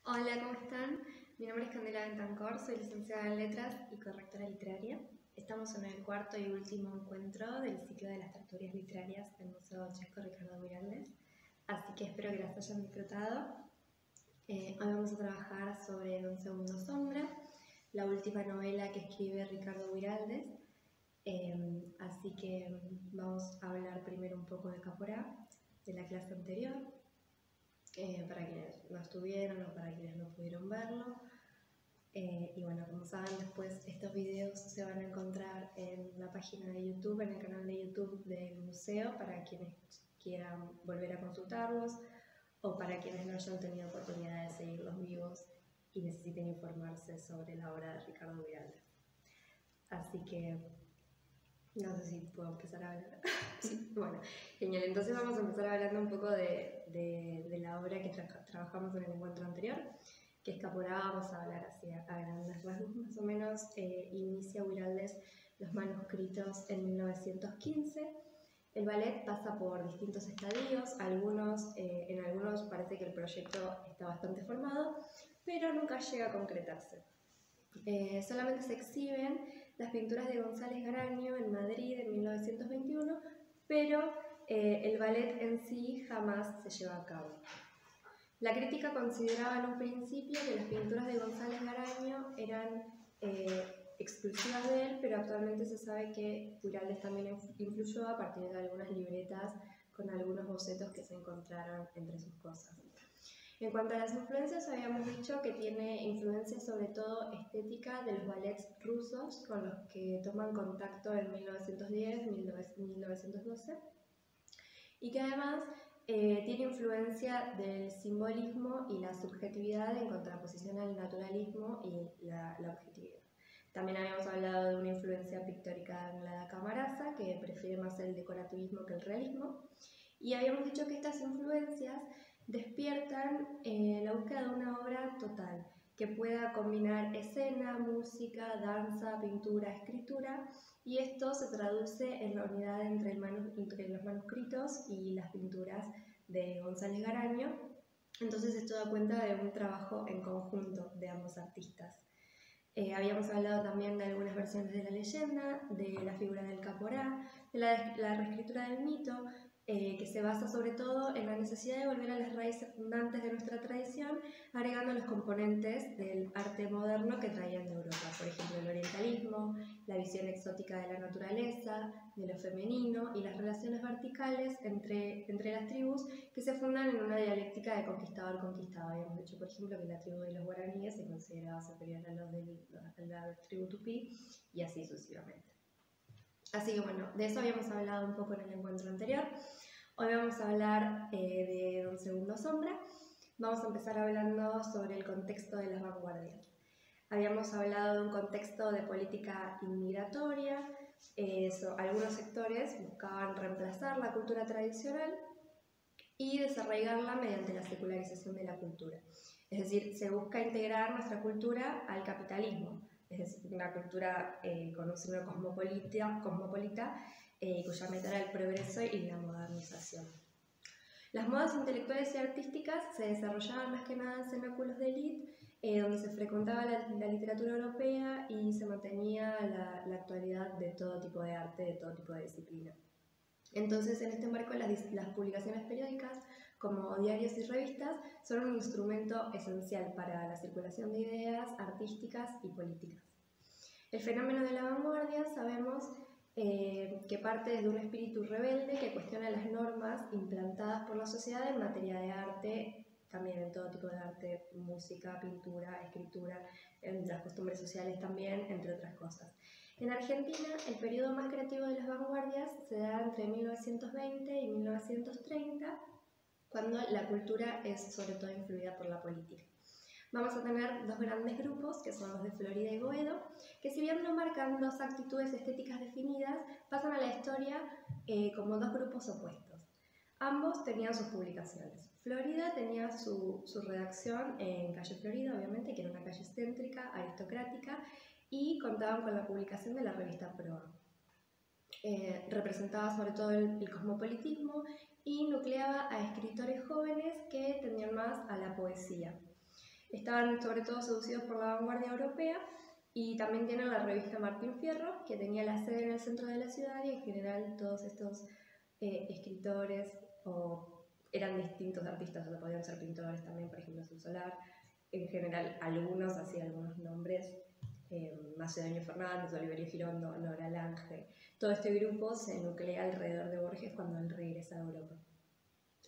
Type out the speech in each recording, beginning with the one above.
Hola, ¿cómo están? Mi nombre es Candela Bentancor, soy licenciada en Letras y correctora literaria. Estamos en el cuarto y último encuentro del ciclo de las tertulias literarias del Museo Checo Ricardo Miralles, así que espero que las hayan disfrutado. Hoy vamos a trabajar sobre Un segundo sombra, la última novela que escribe Ricardo Miralles. Así que vamos a hablar primero un poco de Caporá, de la clase anterior, para quienes no estuvieron o para quienes no pudieron verlo. Y bueno, como saben, después estos videos se van a encontrar en la página de YouTube, en el canal de YouTube del museo, para quienes quieran volver a consultarlos o para quienes no hayan tenido oportunidad de seguirlos vivos y necesiten informarse sobre la obra de Ricardo Miralles. Así que no sé si puedo empezar a hablar. Sí. Bueno, genial. Entonces vamos a empezar hablando un poco de la obra que trabajamos en el encuentro anterior, que es Caporá. Vamos a hablar así a grandes rasgos. Más o menos inicia Miralles los manuscritos en 1915. El ballet pasa por distintos estadios. En algunos parece que el proyecto está bastante formado, pero nunca llega a concretarse. Solamente se exhiben las pinturas de González Garaño en Madrid en 1921, pero el ballet en sí jamás se lleva a cabo. La crítica consideraba en un principio que las pinturas de González Garaño eran exclusivas de él, pero actualmente se sabe que Miralles también influyó a partir de algunas libretas con algunos bocetos que se encontraron entre sus cosas. En cuanto a las influencias, habíamos dicho que tiene influencia sobre todo estética de los ballets rusos con los que toman contacto en 1910-1912 y que además tiene influencia del simbolismo y la subjetividad en contraposición al naturalismo y la objetividad. También habíamos hablado de una influencia pictórica de Anglada Camarasa, que prefiere más el decorativismo que el realismo, y habíamos dicho que estas influencias despiertan la búsqueda de una obra total, que pueda combinar escena, música, danza, pintura, escritura, y esto se traduce en la unidad entre los manuscritos y las pinturas de González Garaño. Entonces esto da cuenta de un trabajo en conjunto de ambos artistas. Habíamos hablado también de algunas versiones de la leyenda, de la figura del Caporá, de la reescritura del mito, que se basa sobre todo en la necesidad de volver a las raíces fundantes de nuestra tradición, agregando los componentes del arte moderno que traían de Europa, por ejemplo el orientalismo, la visión exótica de la naturaleza, de lo femenino y las relaciones verticales entre las tribus que se fundan en una dialéctica de conquistador-conquistado. Habíamos dicho, por ejemplo, que la tribu de los guaraníes se consideraba superior a la tribu tupí y así sucesivamente. Así que bueno, de eso habíamos hablado un poco en el encuentro anterior. Hoy vamos a hablar de Un segundo sombra. Vamos a empezar hablando sobre el contexto de las vanguardias. Habíamos hablado de un contexto de política inmigratoria. Algunos sectores buscaban reemplazar la cultura tradicional y desarraigarla mediante la secularización de la cultura. Es decir, se busca integrar nuestra cultura al capitalismo, es decir, una cultura con un signo cosmopolita cuya meta era el progreso y la modernización. Las modas intelectuales y artísticas se desarrollaban más que nada en cenáculos de élite, donde se frecuentaba la literatura europea y se mantenía la actualidad de todo tipo de arte, de todo tipo de disciplina. Entonces, en este marco, las publicaciones periódicas, como diarios y revistas, son un instrumento esencial para la circulación de ideas artísticas y políticas. El fenómeno de la vanguardia sabemos que parte desde un espíritu rebelde que cuestiona las normas implantadas por la sociedad en materia de arte, también en todo tipo de arte, música, pintura, escritura, en las costumbres sociales también, entre otras cosas. En Argentina, el periodo más creativo de las vanguardias se da entre 1920 y 1930, cuando la cultura es sobre todo influida por la política. Vamos a tener dos grandes grupos, que son los de Florida y Boedo, que si bien no marcan dos actitudes estéticas definidas, pasan a la historia como dos grupos opuestos. Ambos tenían sus publicaciones. Florida tenía su redacción en Calle Florida, obviamente, que era una calle céntrica, aristocrática, y contaban con la publicación de la revista Proa. Representaba sobre todo el cosmopolitismo y nucleaba a escritores jóvenes que tendían más a la poesía. Estaban sobre todo seducidos por la vanguardia europea y también tienen la revista Martín Fierro, que tenía la sede en el centro de la ciudad y en general todos estos escritores eran distintos artistas, o sea, podían ser pintores también, por ejemplo, Azul Solar, en general algunos, así algunos nombres, Macedonio Fernández, Oliverio Girondo, Nora Lange. Todo este grupo se nuclea alrededor de Borges cuando él regresa a Europa.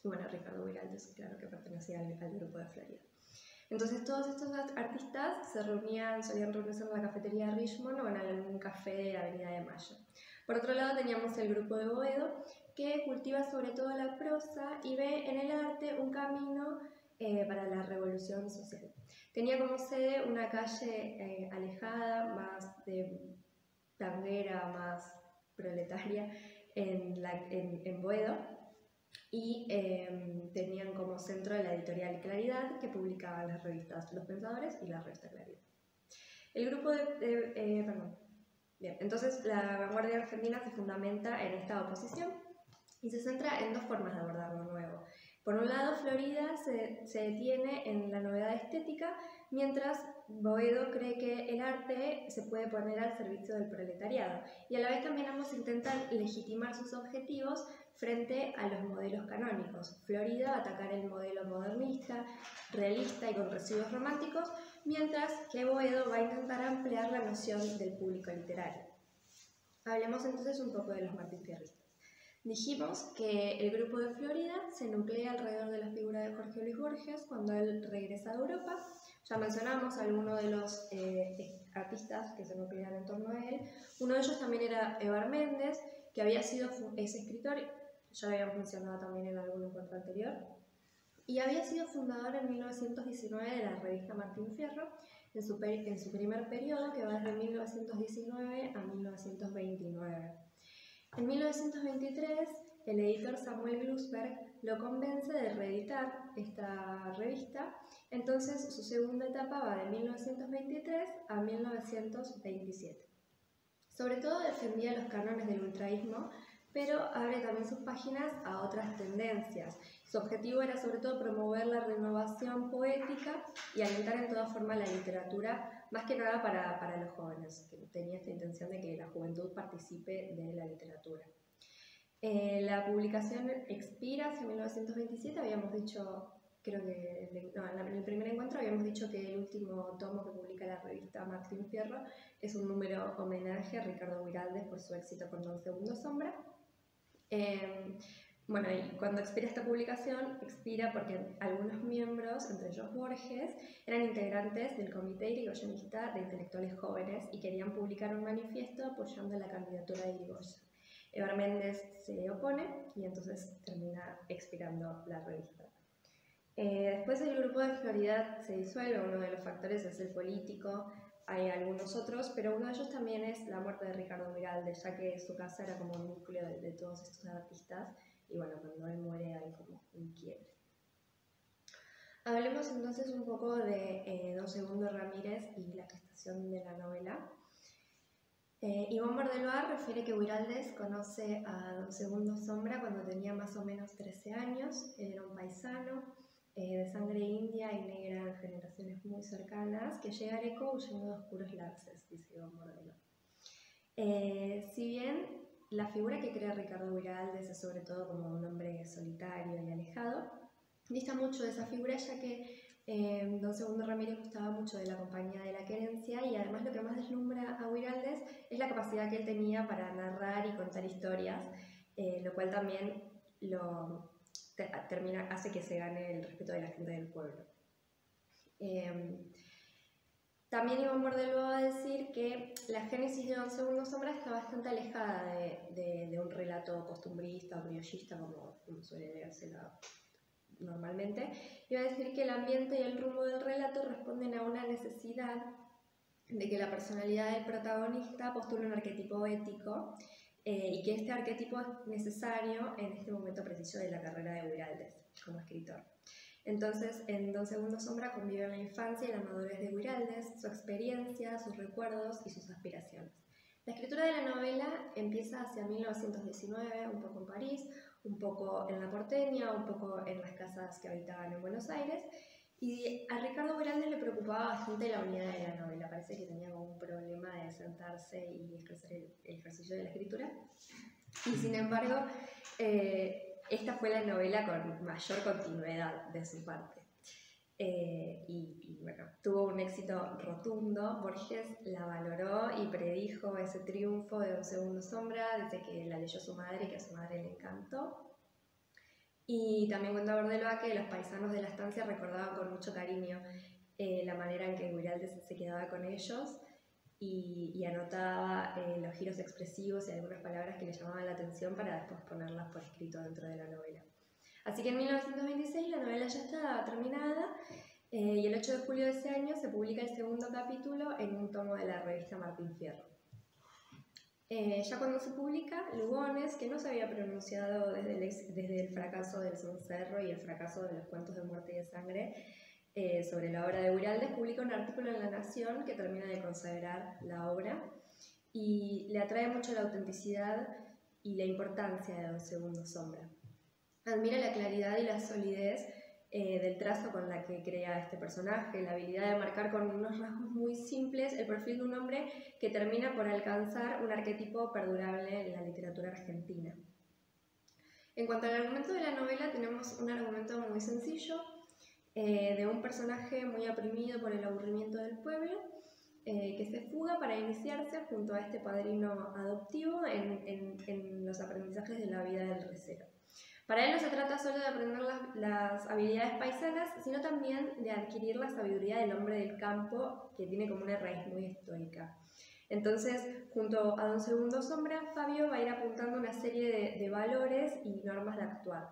Y bueno, Ricardo Viraldes, claro que pertenecía al grupo de Florida. Entonces todos estos artistas solían reunirse en la cafetería Richmond o en algún café de la Avenida de Mayo. Por otro lado teníamos el grupo de Boedo, que cultiva sobre todo la prosa y ve en el arte un camino para la revolución social. Tenía como sede una calle alejada, más de tanguera, más proletaria, en Boedo, y tenían como centro la editorial Claridad, que publicaba las revistas Los Pensadores y la revista Claridad. El grupo Bien, entonces la vanguardia argentina se fundamenta en esta oposición y se centra en dos formas de abordar lo nuevo. Por un lado, Florida se detiene en la novedad estética, mientras Boedo cree que el arte se puede poner al servicio del proletariado, y a la vez también ambos intentan legitimar sus objetivos frente a los modelos canónicos. Florida atacar el modelo modernista, realista y con residuos románticos, mientras que Boedo va a intentar ampliar la noción del público literario. Hablemos entonces un poco de los martinfierristas. Dijimos que el grupo de Florida se nuclea alrededor de la figura de Jorge Luis Borges cuando él regresa a Europa. Ya mencionamos a algunos de los artistas que se nuclean en torno a él. Uno de ellos también era Evar Méndez, que es escritor, ya lo habíamos mencionado también en algún encuentro anterior, y había sido fundador en 1919 de la revista Martín Fierro, en su primer periodo, que va desde 1919 a 1929. En 1923, el editor Samuel Glusberg lo convence de reeditar esta revista, entonces su segunda etapa va de 1923 a 1927. Sobre todo defendía los cánones del ultraísmo, pero abre también sus páginas a otras tendencias. Su objetivo era sobre todo promover la renovación poética y alentar en toda forma la literatura, más que nada para los jóvenes, que tenía esta intención de que la juventud participe de la literatura. La publicación expira hacia 1927, habíamos dicho, creo que en el primer encuentro habíamos dicho que el último tomo que publica la revista Martín Fierro es un número homenaje a Ricardo Viraldes por su éxito con Don Segundo Sombra. Bueno, y cuando expira esta publicación, expira porque algunos miembros, entre ellos Borges, eran integrantes del Comité Irigoyenista de Intelectuales Jóvenes y querían publicar un manifiesto apoyando la candidatura de Irigoyen. Evar Méndez se opone y entonces termina expirando la revista. Después el grupo de Florida se disuelve, uno de los factores es el político, hay algunos otros, pero uno de ellos también es la muerte de Ricardo Viraldes, ya que su casa era como un núcleo de todos estos artistas, y bueno, cuando él muere hay como un quiebre. Hablemos entonces un poco de Don Segundo Ramírez y la gestación de la novela. Iván Bordeloa refiere que Viraldes conoce a Don Segundo Sombra cuando tenía más o menos 13 años, él era un paisano, de sangre india y negra en generaciones muy cercanas, que llega a Areco huyendo de oscuros lapses, dice Iván Bordeloa. Si bien la figura que crea Ricardo Viraldes es sobre todo como un hombre solitario y alejado, dista mucho de esa figura, ya que Don Segundo Ramírez gustaba mucho de la compañía de la querencia, y además lo que más deslumbra a Viraldes es la capacidad que él tenía para narrar y contar historias, lo cual también hace que se gane el respeto de la gente del pueblo. También Iván Bordeloa va a decir que la génesis de Don Segundo Sombra está bastante alejada de un relato costumbrista o criollista, como suele leérsela normalmente, y va a decir que el ambiente y el rumbo del relato responden a una necesidad de que la personalidad del protagonista postule un arquetipo ético, y que este arquetipo es necesario en este momento preciso de la carrera de Viraldes como escritor. Entonces, en Don Segundo Sombra conviven la infancia y la madurez de Viraldes, su experiencia, sus recuerdos y sus aspiraciones. La escritura de la novela empieza hacia 1919, un poco en París, un poco en la porteña, un poco en las casas que habitaban en Buenos Aires. Y a Ricardo Buraldes le preocupaba bastante la unidad de la novela. Parece que tenía como un problema de sentarse y ejercer el ejercicio de la escritura. Y sin embargo, esta fue la novela con mayor continuidad de su parte. Y bueno, tuvo un éxito rotundo. Borges la valoró y predijo ese triunfo de Un segundo sombra desde que la leyó su madre y que a su madre le encantó. Y también cuenta Bordeloa que los paisanos de la estancia recordaban con mucho cariño la manera en que Guraldes se quedaba con ellos y anotaba los giros expresivos y algunas palabras que le llamaban la atención para después ponerlas por escrito dentro de la novela. Así que en 1926 la novela ya estaba terminada y el 8 de julio de ese año se publica el segundo capítulo en un tomo de la revista Martín Fierro. Ya cuando se publica, Lugones, que no se había pronunciado desde el fracaso del cencerro y el fracaso de los cuentos de muerte y de sangre sobre la obra de Guraldes, publica un artículo en La Nación que termina de consagrar la obra y le atrae mucho la autenticidad y la importancia de Don Segundo Sombra. Admira la claridad y la solidez del trazo con la que crea este personaje, la habilidad de marcar con unos rasgos muy simples el perfil de un hombre que termina por alcanzar un arquetipo perdurable en la literatura argentina. En cuanto al argumento de la novela, tenemos un argumento muy sencillo, de un personaje muy oprimido por el aburrimiento del pueblo, que se fuga para iniciarse junto a este padrino adoptivo en los aprendizajes de la vida del recero. Para él no se trata solo de aprender las habilidades paisanas, sino también de adquirir la sabiduría del hombre del campo, que tiene como una raíz muy estoica. Entonces, junto a Don Segundo Sombra, Fabio va a ir apuntando una serie de valores y normas de actuar.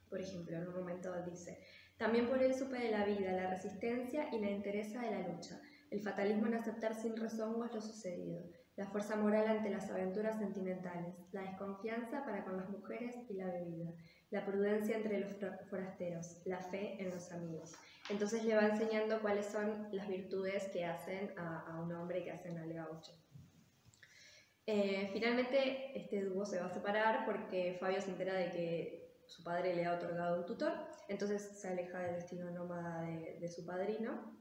Por ejemplo, en un momento dice: también por él supe de la vida, la resistencia y la entereza de la lucha, el fatalismo en aceptar sin rezongos lo sucedido, la fuerza moral ante las aventuras sentimentales, la desconfianza para con las mujeres y la bebida, la prudencia entre los forasteros, la fe en los amigos. Entonces le va enseñando cuáles son las virtudes que hacen a un hombre, que hacen al gaucho. Finalmente este dúo se va a separar porque Fabio se entera de que su padre le ha otorgado un tutor, entonces se aleja del destino nómada de su padrino,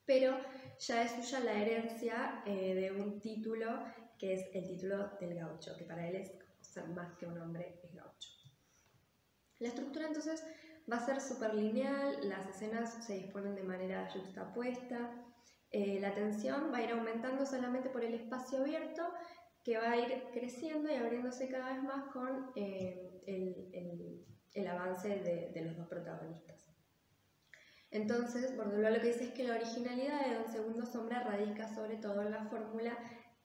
pero ya es suya la herencia de un título que es el título del gaucho, que para él es ser más que un hombre, es gaucho. La estructura entonces va a ser súper lineal, las escenas se disponen de manera yuxtapuesta, la tensión va a ir aumentando solamente por el espacio abierto, que va a ir creciendo y abriéndose cada vez más con el avance de los dos protagonistas. Entonces, Bordeloa lo que dice es que la originalidad de Don Segundo Sombra radica sobre todo en la fórmula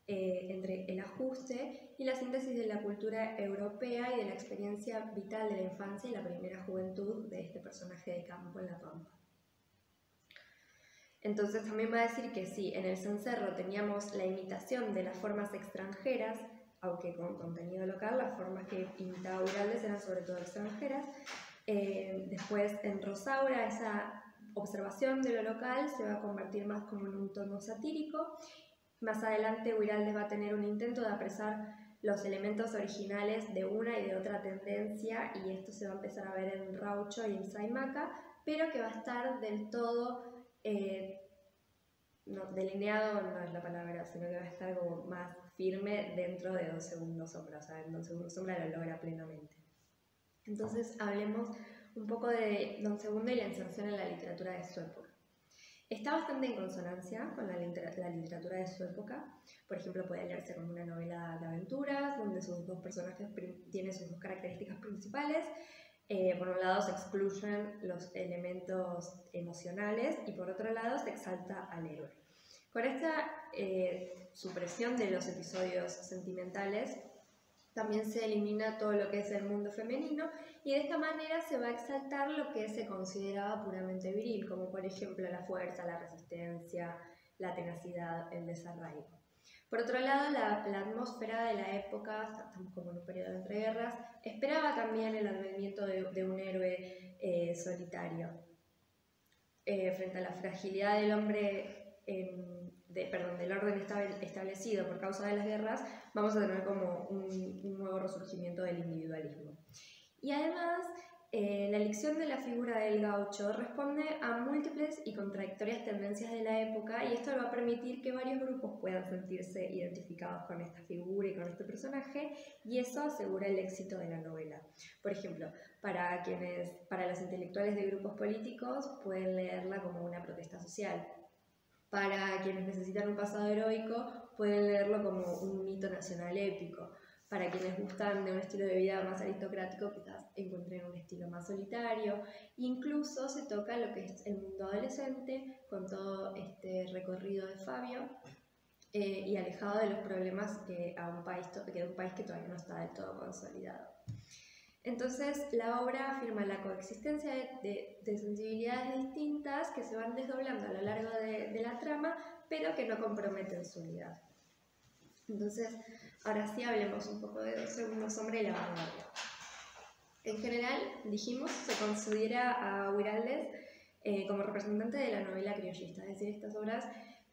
entre el ajuste y la síntesis de la cultura europea y de la experiencia vital de la infancia y la primera juventud de este personaje de campo en La Pampa. Entonces también va a decir que sí, en el cencerro teníamos la imitación de las formas extranjeras, aunque con contenido local, las formas que imitaba Guraldes eran sobre todo extranjeras. Después en Rosaura esa observación de lo local se va a convertir más como en un tono satírico. Más adelante Guraldes va a tener un intento de apresar los elementos originales de una y de otra tendencia, y esto se va a empezar a ver en Raucho y en Saimaca, pero que va a estar del todo no, delineado no es la palabra, sino que va a estar como más firme dentro de Don Segundo Sombra, o sea, en Don Segundo Sombra lo logra plenamente. Entonces hablemos un poco de Don Segundo y la inserción en la literatura de su época. Está bastante en consonancia con la literatura de su época. Por ejemplo, puede leerse como una novela de aventuras, donde sus dos personajes tienen sus dos características principales. Por un lado se excluyen los elementos emocionales y por otro lado se exalta al héroe. Con esta supresión de los episodios sentimentales también se elimina todo lo que es el mundo femenino, y de esta manera se va a exaltar lo que se consideraba puramente viril, como por ejemplo la fuerza, la resistencia, la tenacidad, el desarraigo. Por otro lado, la atmósfera de la época, estamos como en un periodo de entreguerras, esperaba también el advenimiento de un héroe solitario. Frente a la fragilidad del hombre, del orden establecido por causa de las guerras, vamos a tener como un nuevo resurgimiento del individualismo. Y además, la elección de la figura del gaucho responde a múltiples y contradictorias tendencias de la época, y esto va a permitir que varios grupos puedan sentirse identificados con esta figura y con este personaje, y eso asegura el éxito de la novela. Por ejemplo, para los intelectuales de grupos políticos pueden leerla como una protesta social. Para quienes necesitan un pasado heroico pueden leerlo como un mito nacional épico. Para quienes gustan de un estilo de vida más aristocrático, quizás encuentren un estilo más solitario. Incluso se toca lo que es el mundo adolescente, con todo este recorrido de Fabio, y alejado de los problemas de un país que todavía no está del todo consolidado. Entonces, la obra afirma la coexistencia de sensibilidades distintas que se van desdoblando a lo largo de la trama, pero que no comprometen su unidad. Entonces, ahora sí hablemos un poco de Dos segundos hombres y la vanguardia. En general, dijimos, se considera a Wiraldes como representante de la novela criollista, es decir, estas obras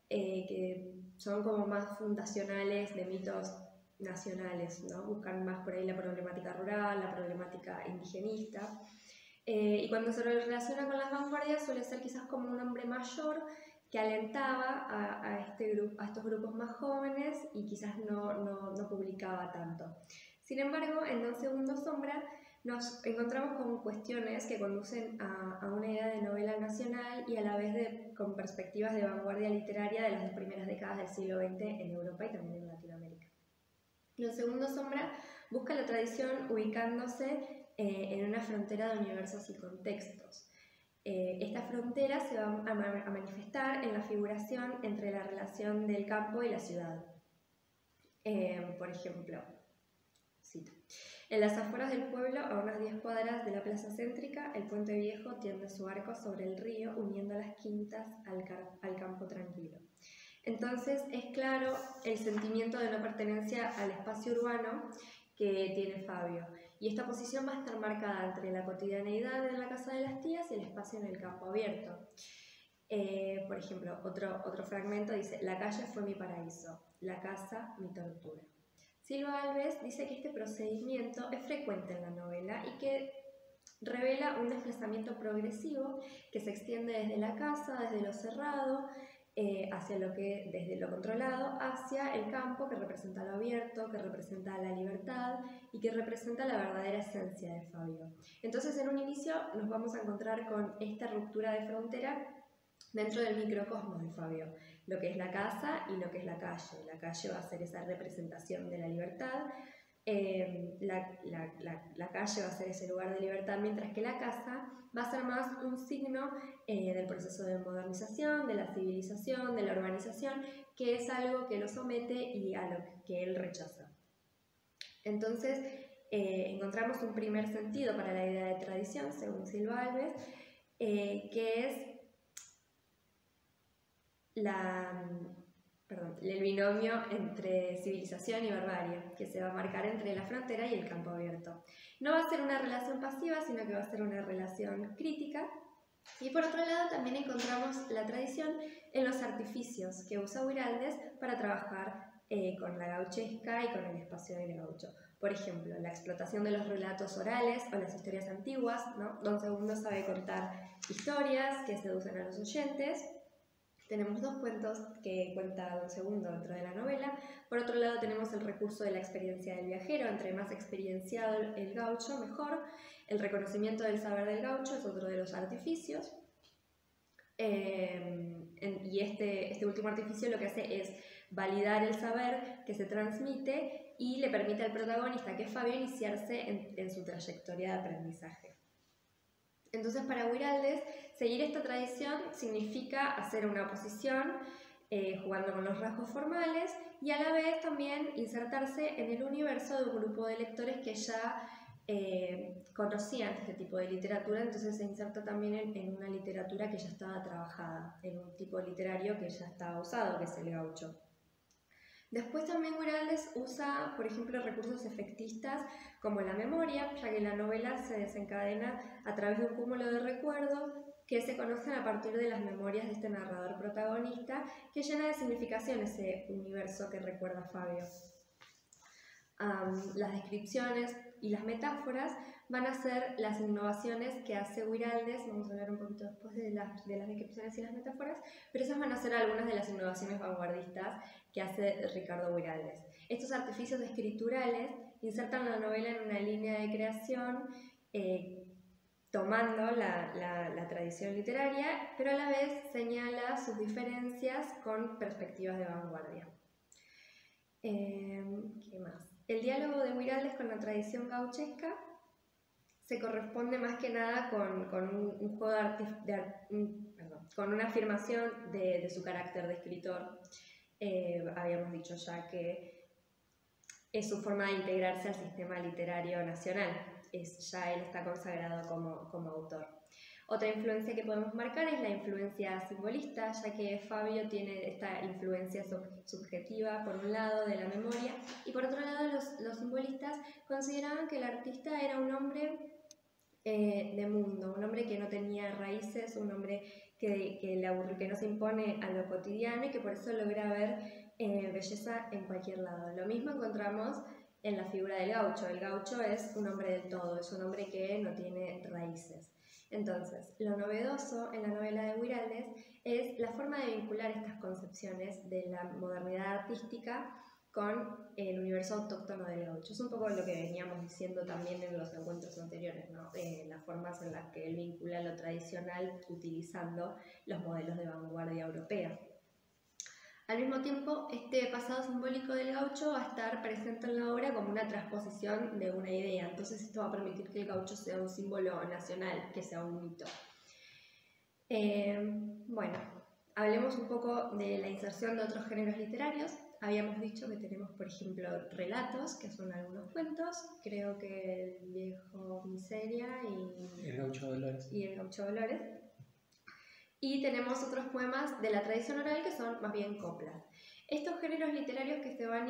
que son como más fundacionales de mitos nacionales, ¿no? Buscan más por ahí la problemática rural, la problemática indigenista, y cuando se lo relaciona con las vanguardias suele ser quizás como un hombre mayor que alentaba a estos grupos más jóvenes y quizás no publicaba tanto. Sin embargo, en Don Segundo Sombra nos encontramos con cuestiones que conducen a una idea de novela nacional y a la vez con perspectivas de vanguardia literaria de las dos primeras décadas del siglo XX en Europa y también en Latinoamérica. Don Segundo Sombra busca la tradición ubicándose en una frontera de universos y contextos. Esta frontera se va a manifestar en la figuración entre la relación del campo y la ciudad. Por ejemplo, cito: en las afueras del pueblo, a unas 10 cuadras de la plaza céntrica, el puente viejo tiende su arco sobre el río, uniendo las quintas al campo tranquilo. Entonces es claro el sentimiento de no pertenencia al espacio urbano que tiene Fabio, y esta posición va a estar marcada entre la cotidianeidad en la casa de las tías y el espacio en el campo abierto. Por ejemplo, otro fragmento dice: la calle fue mi paraíso, la casa mi tortura. Silva Alves dice que este procedimiento es frecuente en la novela y que revela un desplazamiento progresivo que se extiende desde la casa, desde lo cerrado, desde lo controlado, hacia el campo, que representa lo abierto, que representa la libertad y que representa la verdadera esencia de Fabio. Entonces, en un inicio nos vamos a encontrar con esta ruptura de frontera dentro del microcosmos de Fabio, lo que es la casa y lo que es la calle. La calle va a ser esa representación de la libertad, la calle va a ser ese lugar de libertad, mientras que la casa va a ser más un signo del proceso de modernización, de la civilización, de la urbanización, que es algo que lo somete y a lo que él rechaza. Entonces, encontramos un primer sentido para la idea de tradición, según Silva Alves, que es el binomio entre civilización y barbarie, que se va a marcar entre la frontera y el campo abierto. No va a ser una relación pasiva, sino que va a ser una relación crítica. Y por otro lado también encontramos la tradición en los artificios que usa Wiraldes para trabajar con la gauchesca y con el espacio del gaucho. Por ejemplo, la explotación de los relatos orales o las historias antiguas, ¿no? Don Segundo sabe contar historias que seducen a los oyentes. Tenemos dos cuentos que cuenta Don Segundo dentro de la novela. Por otro lado tenemos el recurso de la experiencia del viajero. Entre más experienciado el gaucho, mejor. El reconocimiento del saber del gaucho es otro de los artificios. Y este último artificio lo que hace es validar el saber que se transmite y le permite al protagonista, que es Fabio, iniciarse en su trayectoria de aprendizaje. Entonces, para Wiraldes, seguir esta tradición significa hacer una oposición, jugando con los rasgos formales, y a la vez también insertarse en el universo de un grupo de lectores que ya conocían este tipo de literatura. Entonces se inserta también en una literatura que ya estaba trabajada, en un tipo literario que ya estaba usado, que es el gaucho. Después también Wiraldes usa, por ejemplo, recursos efectistas como la memoria, ya que la novela se desencadena a través de un cúmulo de recuerdos que se conocen a partir de las memorias de este narrador protagonista, que llena de significación ese universo que recuerda Fabio. Las descripciones y las metáforas van a ser las innovaciones que hace Guiraldes. Vamos a hablar un poquito después de las descripciones y las metáforas, pero esas van a ser algunas de las innovaciones vanguardistas que hace Ricardo Guiraldes. Estos artificios escriturales insertan la novela en una línea de creación tomando la tradición literaria, pero a la vez señala sus diferencias con perspectivas de vanguardia. ¿Qué más? El diálogo de Guiraldes con la tradición gauchesca se corresponde más que nada con un juego con una afirmación de su carácter de escritor. Habíamos dicho ya que es su forma de integrarse al sistema literario nacional. Ya él está consagrado como autor. Otra influencia que podemos marcar es la influencia simbolista, ya que Fabio tiene esta influencia subjetiva, por un lado, de la memoria, y por otro lado, los simbolistas consideraban que el artista era un hombre de mundo, un hombre que no tenía raíces, un hombre que no se impone a lo cotidiano y que por eso logra ver belleza en cualquier lado. Lo mismo encontramos en la figura del gaucho. El gaucho es un hombre del todo, es un hombre que no tiene raíces. Entonces, lo novedoso en la novela de Guiraldes es la forma de vincular estas concepciones de la modernidad artística con el universo autóctono del gaucho. Es un poco lo que veníamos diciendo también en los encuentros anteriores, ¿no? Las formas en las que él vincula lo tradicional utilizando los modelos de vanguardia europea. Al mismo tiempo, este pasado simbólico del gaucho va a estar presente en la obra como una transposición de una idea. Entonces esto va a permitir que el gaucho sea un símbolo nacional, que sea un mito. Bueno, hablemos un poco de la inserción de otros géneros literarios. Habíamos dicho que tenemos, por ejemplo, relatos, que son algunos cuentos. Creo que El viejo Miseria y El gaucho Dolores. Y tenemos otros poemas de la tradición oral que son más bien coplas. Estos géneros literarios que se van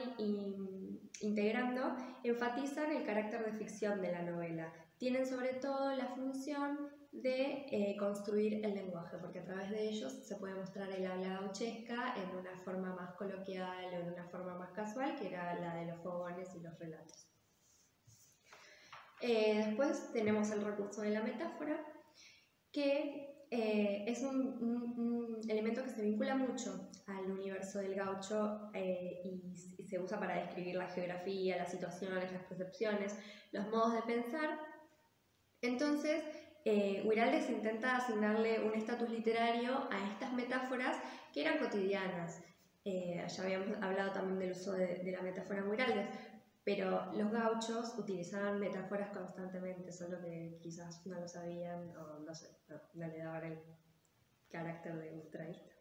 integrando enfatizan el carácter de ficción de la novela. Tienen sobre todo la función de construir el lenguaje, porque a través de ellos se puede mostrar el habla gauchesca en una forma más coloquial o en una forma más casual, que era la de los fogones y los relatos. Después tenemos el recurso de la metáfora, que es un elemento que se vincula mucho al universo del gaucho y se usa para describir la geografía, las situaciones, las percepciones, los modos de pensar. Entonces, Guiraldes intenta asignarle un estatus literario a estas metáforas que eran cotidianas. Ya habíamos hablado también del uso de la metáfora en Guiraldes, pero los gauchos utilizaban metáforas constantemente, solo que quizás no lo sabían o no sé, no le daban el carácter de ultraísta.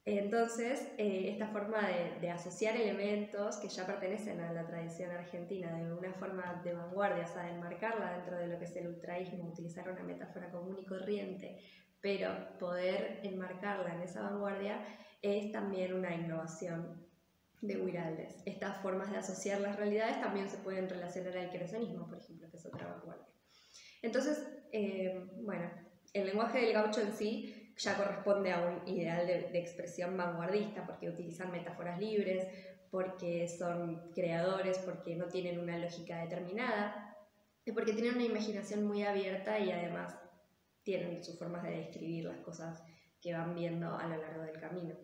Entonces, esta forma de asociar elementos que ya pertenecen a la tradición argentina de una forma de vanguardia, o sea, de enmarcarla dentro de lo que es el ultraísmo, utilizar una metáfora común y corriente, pero poder enmarcarla en esa vanguardia, es también una innovación de Guiraldes. Estas formas de asociar las realidades también se pueden relacionar al creacionismo, por ejemplo, que es otra vanguardia. Entonces, bueno, el lenguaje del gaucho en sí ya corresponde a un ideal de expresión vanguardista, porque utilizan metáforas libres, porque son creadores, porque no tienen una lógica determinada, y porque tienen una imaginación muy abierta y además tienen sus formas de describir las cosas que van viendo a lo largo del camino.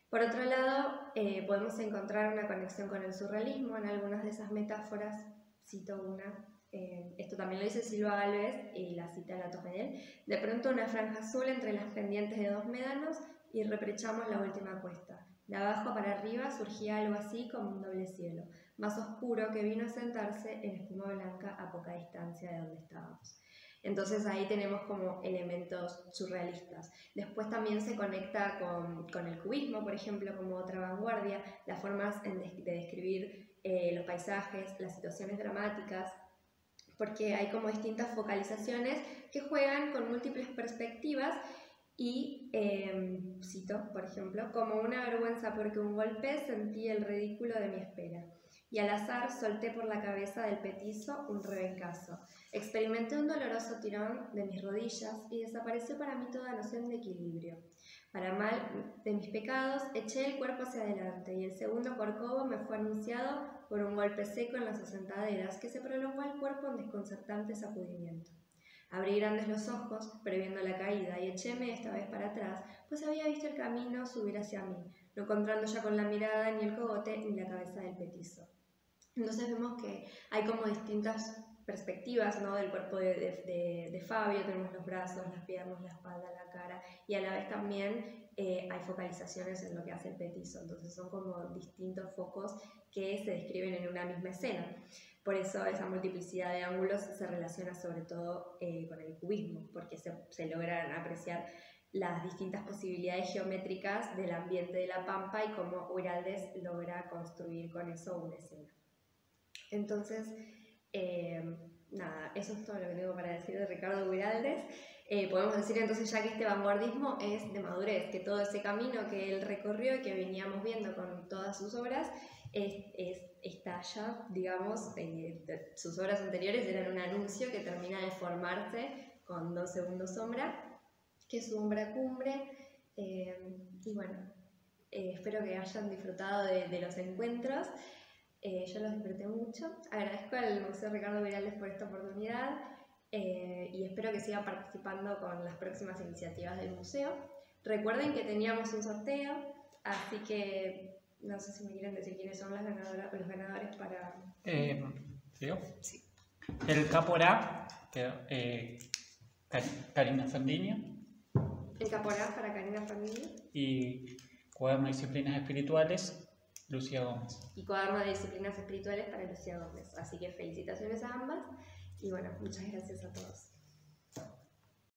Por otro lado, podemos encontrar una conexión con el surrealismo en algunas de esas metáforas. Cito una, esto también lo dice Silva Gálvez y la cita la tomé de él. De pronto una franja azul entre las pendientes de dos médanos y reprechamos la última cuesta. De abajo para arriba surgía algo así como un doble cielo, más oscuro que vino a sentarse en espuma blanca a poca distancia de donde estábamos. Entonces ahí tenemos como elementos surrealistas. Después también se conecta con el cubismo, por ejemplo, como otra vanguardia, las formas de describir los paisajes, las situaciones dramáticas, porque hay como distintas focalizaciones que juegan con múltiples perspectivas y, cito, por ejemplo, como una vergüenza porque un golpe sentí el ridículo de mi espera. Y al azar solté por la cabeza del petizo un rebencazo. Experimenté un doloroso tirón de mis rodillas y desapareció para mí toda noción de equilibrio. Para mal de mis pecados, eché el cuerpo hacia adelante y el segundo corcovo me fue anunciado por un golpe seco en las asentaderas que se prolongó al cuerpo en desconcertante sacudimiento. Abrí grandes los ojos, previendo la caída, y echéme esta vez para atrás, pues había visto el camino subir hacia mí, no encontrando ya con la mirada ni el cogote ni la cabeza del petizo. Entonces vemos que hay como distintas perspectivas, ¿no?, del cuerpo de Fabio. Tenemos los brazos, las piernas, la espalda, la cara, y a la vez también hay focalizaciones en lo que hace el petizo. Entonces son como distintos focos que se describen en una misma escena. Por eso esa multiplicidad de ángulos se relaciona sobre todo con el cubismo, porque se logran apreciar las distintas posibilidades geométricas del ambiente de la pampa y cómo Uraldes logra construir con eso una escena. Entonces, nada, eso es todo lo que tengo para decir de Ricardo Uraldes. Podemos decir entonces ya que este vanguardismo es de madurez, que todo ese camino que él recorrió y que veníamos viendo con todas sus obras está ya, digamos, sus obras anteriores eran un anuncio que termina de formarse con 2 segundos sombra, que es su umbra cumbre, y bueno, espero que hayan disfrutado de los encuentros. Yo los disfruté mucho. Agradezco al Museo Ricardo Uraldes por esta oportunidad y espero que sigan participando con las próximas iniciativas del museo. Recuerden que teníamos un sorteo, así que no sé si me quieren decir quiénes son los ganadores para... ¿Digo? Sí. El Caporá, Karina Fandiño. El Caporá para Karina Fandiño. Y Cuaderno de Disciplinas Espirituales, Lucía Gómez. Y Cuaderno de Disciplinas Espirituales para Lucía Gómez. Así que felicitaciones a ambas y bueno, muchas gracias a todos.